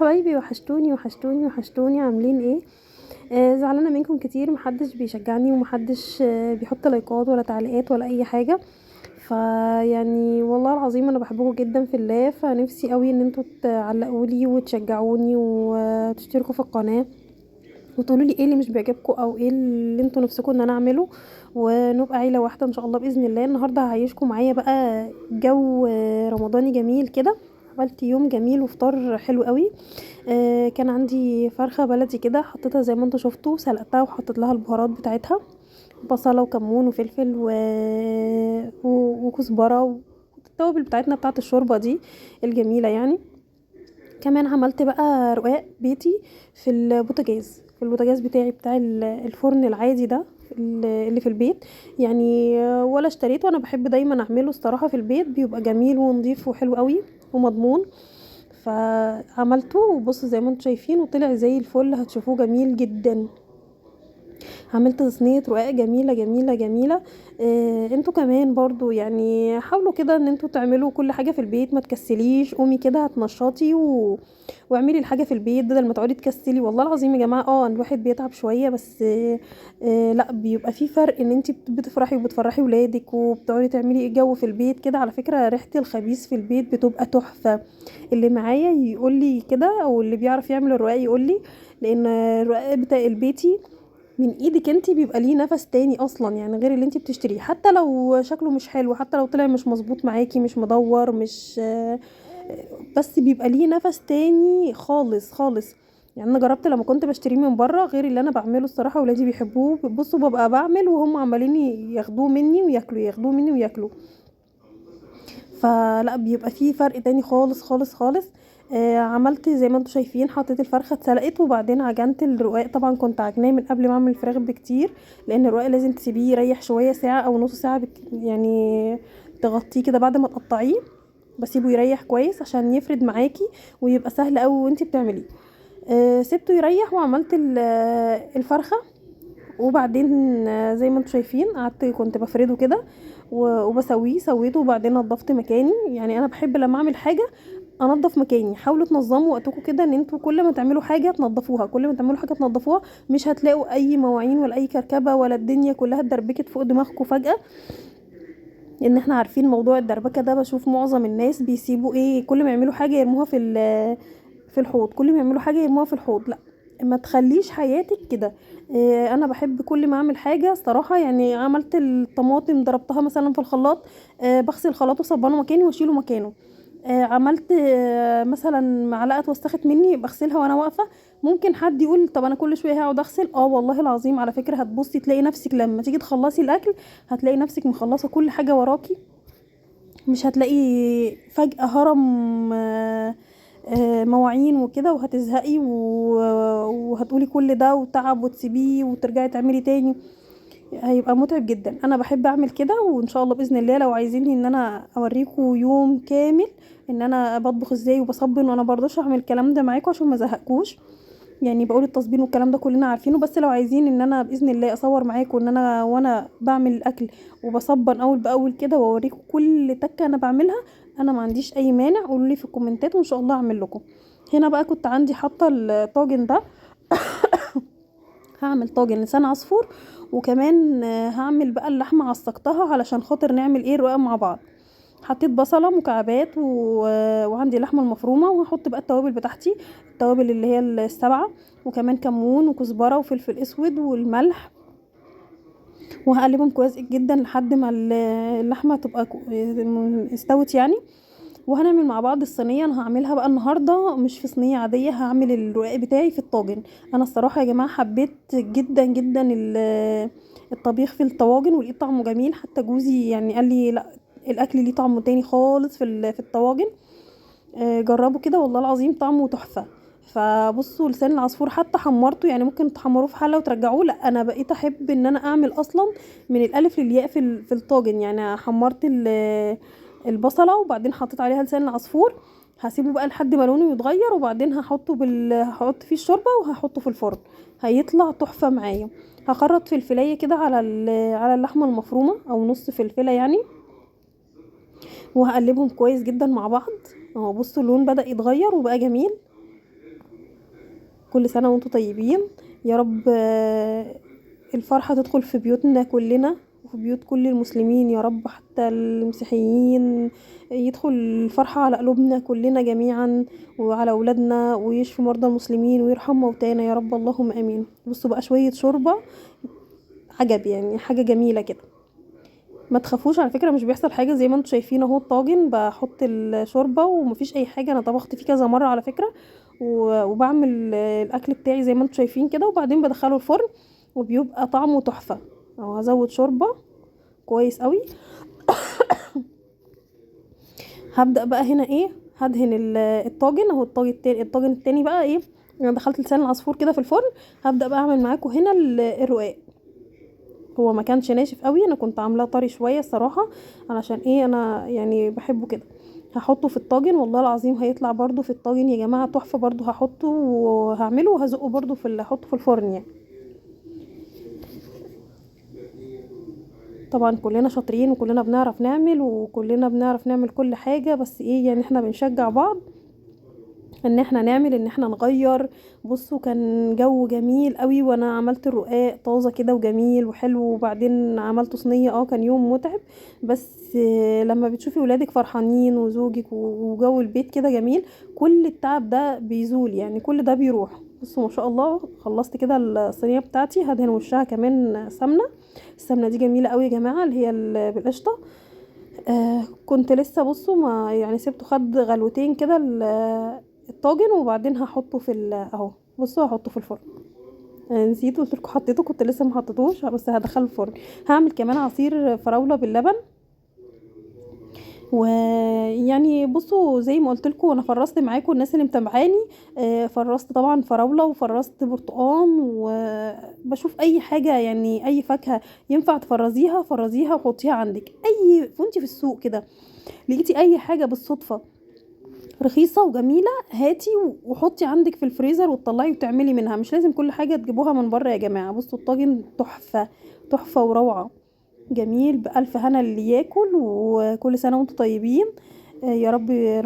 حبايبي، وحشتوني وحشتوني وحشتوني، عاملين ايه؟ زعلانه منكم كتير، محدش بيشجعني ومحدش بيحط لايكات ولا تعليقات ولا اي حاجه. فيعني والله العظيم انا بحبكم جدا في الله، فنفسي قوي ان انتوا تعلقولي وتشجعوني وتشتركوا في القناه، وتقولوا لي ايه اللي مش بيعجبكم او ايه اللي انتوا نفسكم ان انا اعمله، ونبقى عيله واحده ان شاء الله باذن الله. النهارده هعيشكم معايا بقى جو رمضاني جميل كده. عملت يوم جميل وفطار حلو قوي. كان عندي فرخه بلدي كده، حطيتها زي ما انتوا شفتوا، سلقتها وحطيت لها البهارات بتاعتها، بصله وكمون وفلفل وكزبره والتوابل بتاعتنا بتاعت الشوربه دي الجميله يعني. كمان عملت بقى رقاق بيتي في البوتاجاز بتاعي، بتاع الفرن العادي ده اللي في البيت يعني. ولا اشتريته، انا بحب دايما اعمله الصراحه في البيت، بيبقى جميل ونضيف وحلو قوي ومضمون. فعملته وبصوا زي ما انتم شايفين، وطلع زي الفل، هتشوفوه جميل جدا. عملت صينيه رقاق جميله جميله جميله. انتوا كمان برضو يعني حاولوا كده ان انتوا تعملوا كل حاجه في البيت، ما تكسليش، قومي كده هتنشطي واعملي الحاجه في البيت بدل ما تقعدي تكسلي. والله العظيم يا جماعه الواحد بيتعب شويه، بس لا بيبقى في فرق ان انت بتفرحي وبتفرحي ولادك وبتقعدي تعملي جو في البيت كده. على فكره ريحه الخبيز في البيت بتبقى تحفه. اللي معايا يقول لي كده، او اللي بيعرف يعمل الرقاق يقول لي، لان الرقاق بتاع البيتي من ايدك انتي بيبقى ليه نفس تاني اصلا، يعني غير اللي انتي بتشتريه، حتى لو شكله مش حلو، حتى لو طلع مش مظبوط معاكي، مش مدور، مش بس بيبقى ليه نفس تاني خالص خالص. يعني انا جربت لما كنت بشتريه من بره غير اللي انا بعمله الصراحه، ولادي بيحبوه. بصوا ببقى بعمل وهم عمالين ياخدوه مني وياكلوا، ياخدوه مني وياكلوا. فلا بيبقى فيه فرق تاني خالص خالص خالص. عملت زي ما انتم شايفين، حطيت الفرخه اتسلقت وبعدين عجنت الرقاق. طبعا كنت عجناه من قبل ما اعمل الفراخ بكتير، لان الرقاق لازم تسيبيه يريح شويه، ساعه او نص ساعه يعني تغطيه كده بعد ما تقطعيه، بسيبه يريح كويس عشان يفرد معاكي ويبقى سهل قوي وانتي بتعمليه. سبته يريح وعملت الفرخه. وبعدين زي ما انتم شايفين قعدت كنت بفرده كده وبسويه، سويته وبعدين نضفت مكاني. يعني انا بحب لما اعمل حاجه انضف مكاني. حاولوا تنظموا وقتكم كده، ان انتوا كل ما تعملوا حاجه تنضفوها، كل ما تعملوا حاجه تنضفوها، مش هتلاقوا اي مواعين ولا اي كركبه ولا الدنيا كلها اتدربكت فوق دماغكم فجاه. ان احنا عارفين موضوع الدربكه ده، بشوف معظم الناس بيسيبوا ايه، كل ما يعملوا حاجه يرموها في الحوض، كل ما يعملوا حاجه يرموها في الحوض. لا، ما تخليش حياتك كده. انا بحب كل ما اعمل حاجه صراحه. يعني عملت الطماطم ضربتها مثلا في الخلاط، بغسل الخلاط وصبانه مكاني واشيله مكانه. عملت مثلا معلقه اتوسخت مني بغسلها وانا واقفه. ممكن حد يقول طب انا كل شويه هقعد اغسل؟ والله العظيم على فكره هتبصي تلاقي نفسك لما تيجي تخلصي الاكل هتلاقي نفسك مخلصه كل حاجه وراكي، مش هتلاقي فجأة هرم مواعين وكده وهتزهقي وهتقولي كل ده وتعب وتسيبيه وترجعي تعملي تاني. هيبقى متعب جدا. انا بحب اعمل كده، وان شاء الله باذن الله لو عايزيني ان انا اوريكم يوم كامل ان انا بطبخ ازاي وبصبن، وانا برضوش اعمل الكلام ده معاكم عشان ما ازهقكوش. يعني بقول التصبين والكلام ده كلنا عارفينه، بس لو عايزين ان انا باذن الله اصور معاكم ان انا وانا بعمل الاكل وبصبن اول باول كده واوريكم كل تكه انا بعملها، انا ما عنديش اي مانع. قولوا لي في الكومنتات وان شاء الله اعمل لكم. هنا بقى كنت عندي حاطه الطاجن ده، هعمل طاجن لسان عصفور، وكمان هعمل بقى اللحمه عصقتها علشان خاطر نعمل ايه الرقاق مع بعض. حطيت بصله مكعبات وعندي لحمه المفرومه، وهحط بقى التوابل بتاعتي، التوابل اللي هي السبعه، وكمان كمون وكزبره وفلفل اسود والملح، وهقلبهم كويس جدا لحد ما اللحمه تبقى استوت يعني. وهنعمل مع بعض الصينيه. انا هعملها بقى النهارده مش في صينيه عاديه، هعمل الرقاق بتاعي في الطاجن. انا الصراحه يا جماعه حبيت جدا جدا الطبيخ في الطواجن، ولقيت طعمه جميل. حتى جوزي يعني قال لي لا، الاكل ليه طعم تاني خالص في الطواجن. جربوا كده والله العظيم طعمه تحفه. فبصوا لسان العصفور حتى حمرته، يعني ممكن تحمروه في حله وترجعوه، لا انا بقيت احب ان انا اعمل اصلا من الالف للياء في الطاجن. يعني حمرت البصله وبعدين حطيت عليها لسان العصفور، هسيبه بقى لحد ما لونه يتغير، وبعدين هحط فيه الشوربه وهحطه في الفرن، هيطلع تحفه معايا. هخرط فلفلايه كده على اللحمه المفرومه او نص فلفله يعني، وهقلبهم كويس جدا مع بعض. اهو بصوا اللون بدأ يتغير وبقى جميل. كل سنه وانتم طيبين. يا رب الفرحه تدخل في بيوتنا كلنا وفي بيوت كل المسلمين يا رب، حتى المسيحيين يدخل الفرحه على قلوبنا كلنا جميعا وعلى اولادنا، ويشفي مرضى المسلمين ويرحم موتانا يا رب، اللهم امين. بصوا بقى شويه شوربه عجب، يعني حاجه جميله كده. ما تخافوش على فكره، مش بيحصل حاجه، زي ما انتم شايفين اهو الطاجن بحط الشوربه ومفيش اي حاجه. انا طبخت فيه كذا مره على فكره، وبعمل الاكل بتاعي زي ما انتم شايفين كده، وبعدين بدخله الفرن وبيبقى طعمه تحفه. اهو هزود شوربه كويس قوي. هبدا بقى هنا ايه، هدهن الطاجن اهو. الطاجن التاني بقى ايه، انا دخلت لسان العصفور كده في الفرن. هبدا بقى اعمل معاكم هنا الرقاق. هو ما كانش ناشف قوي، انا كنت عاملاه طري شويه الصراحه، علشان ايه انا يعني بحبه كده. هحطه في الطاجن، والله العظيم هيطلع برضو في الطاجن يا جماعه تحفه. برضو هحطه وهعمله وهزقه برضو هحطه في الفرن يعني. طبعا كلنا شاطرين وكلنا بنعرف نعمل وكلنا بنعرف نعمل كل حاجه، بس ايه يعني احنا بنشجع بعض ان احنا نعمل، ان احنا نغير. بصوا كان جو جميل قوي، وانا عملت الرقاق طازه كده وجميل وحلو، وبعدين عملته صينيه. كان يوم متعب، بس لما بتشوفي ولادك فرحانين وزوجك وجو البيت كده جميل، كل التعب ده بيزول يعني، كل ده بيروح. بصوا ما شاء الله خلصت كده الصينيه بتاعتي. هدهن وشها كمان سمنه. السمنه دي جميله قوي يا جماعه، اللي هي بالقشطه. كنت لسه بصوا ما يعني سبته خد غلوتين كده الطاجن، وبعدين هحطه في اهو. بصوا هحطه في الفرن. نسيت قلت لكم حطيته، كنت لسه ما حطيتوش، بس هدخله الفرن. هعمل كمان عصير فراوله باللبن. ويعني بصوا زي ما قلت لكم انا فرست معاكم الناس اللي متابعاني. فرست طبعا فراوله وفرست برتقان، وبشوف اي حاجه يعني اي فاكهه ينفع تفرزيها فرزيها وحطيها عندك. وانتي في السوق كده لقيتي اي حاجه بالصدفه رخيصه وجميله، هاتي وحطي عندك في الفريزر وتطلعي وتعملي منها. مش لازم كل حاجه تجيبوها من بره يا جماعه. بصوا الطاجن تحفه، تحفه وروعه، جميل بألف هنا اللي ياكل. وكل سنه وانتم طيبين. يا رب رمضان